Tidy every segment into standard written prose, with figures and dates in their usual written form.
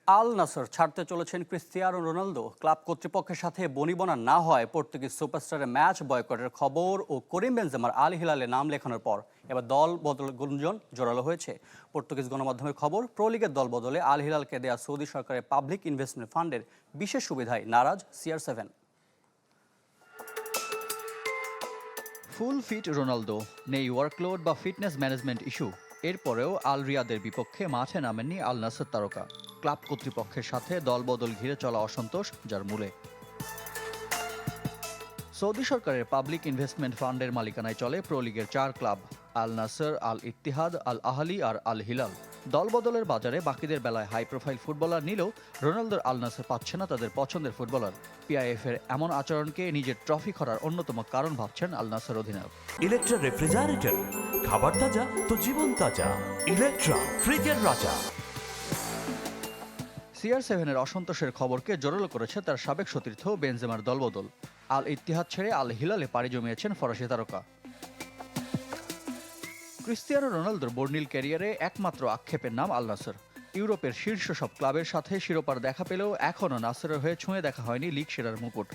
আল নাসর ছাড়তে চলেছেন Cristiano Ronaldo. Club কর্তৃপক্ষের সাথে বনিবনা না হয় পর্তুগিজ সুপারস্টারের ম্যাচ বয়কটের খবর ও করিম বেনজেমার আল হিলালে নাম লেখানোর পর এবার দল বদল গুঞ্জন জোরালো হয়েছে। পর্তুগিজ গণমাধ্যমের খবর, প্রো লিগের দল বদলে আল হিলালকে দেয়া সৌদি সরকারের পাবলিক ইনভেস্টমেন্ট ফান্ডের বিশেষ সুবিধায় নারাজ CR7। ফুল ফিট রোনালদো, নেই ওয়ার্কলোড বা ফিটনেস ম্যানেজমেন্ট ইস্যু। এরপরেও আল রিয়াদের বিপক্ষে মাঠে নামেননি আল নাসর তারকা। ক্লাব কর্তৃপক্ষের সাথে দলবদল ঘিরে চলা অসন্তোষ, যার মূলে সৌদি সরকারের পাবলিক ইনভেস্টমেন্ট ফান্ডের মালিকানায় চলে প্রো লিগের 4 ক্লাব: আল নাসর, আল ইত্তিহাদ, আল আহলি আর আল হিলাল। দলবদলের বাজারে বাকিদের বেলায় হাই প্রোফাইল ফুটবলার নিলেও রোনালদোর আল নাসর পাচ্ছে না তাদের পছন্দের ফুটবলার। PIF এর এমন আচরণকে নিজের ট্রফি খরার অন্যতম কারণ ভাবছেন আল নাসর অধিনায়ক। ইলেকট্রা রেফ্রিজারেটর, খাবার তাজা তো জীবন তাজা। ইলেকট্রা, ফ্রিজের রাজা। CR7 এর অসন্তোষের খবরকে জোরালো করেছে তার সাবেক সতীর্থ বেনজেমার দলবদল। আল ইত্তিহাদ ছেড়ে আল হিলালে পাড়ি জমিয়েছেন ফরাসি তারকা। ক্রিস্টিয়ানো রোনালদোর বর্ণিল ক্যারিয়ারে একমাত্র আক্ষেপের নাম আল নাসর। ইউরোপের শীর্ষ সব ক্লাবের সাথে শিরোপার দেখা পেলেও এখনও নাসরের হয়ে ছুঁয়ে দেখা হয়নি লিগ সেরার মুকুট।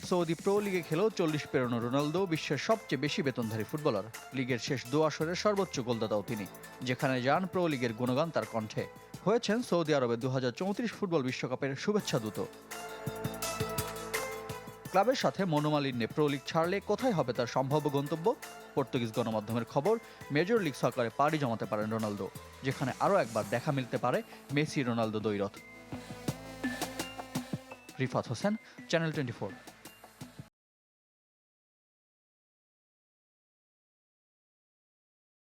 সৌদি প্রো লিগে খেলেও 40 পেরোনো রোনালদো বিশ্বের সবচেয়ে বেশি বেতনধারী ফুটবলার। লিগের শেষ 2 আসরের সর্বোচ্চ গোলদাতাও তিনি। যেখানে যান প্রো লিগের গুণগান তার কণ্ঠে। হয়েছেন সৌদি আরবে 2034 ফুটবল বিশ্বকাপের শুভেচ্ছা দূত। ক্লাবের সাথে মনোমালিন্যে প্রো লিগ ছাড়লে কোথায় হবে তার সম্ভাব্য গন্তব্য? পর্তুগিজ গণমাধ্যমের খবর, মেজর লিগ সকারে পাড়ি জমাতে পারেন রোনালদো, যেখানে আরও একবার দেখা মিলতে পারে মেসি রোনালদো দ্বৈরথ। রিফাত হোসেন, চ্যানেল 24।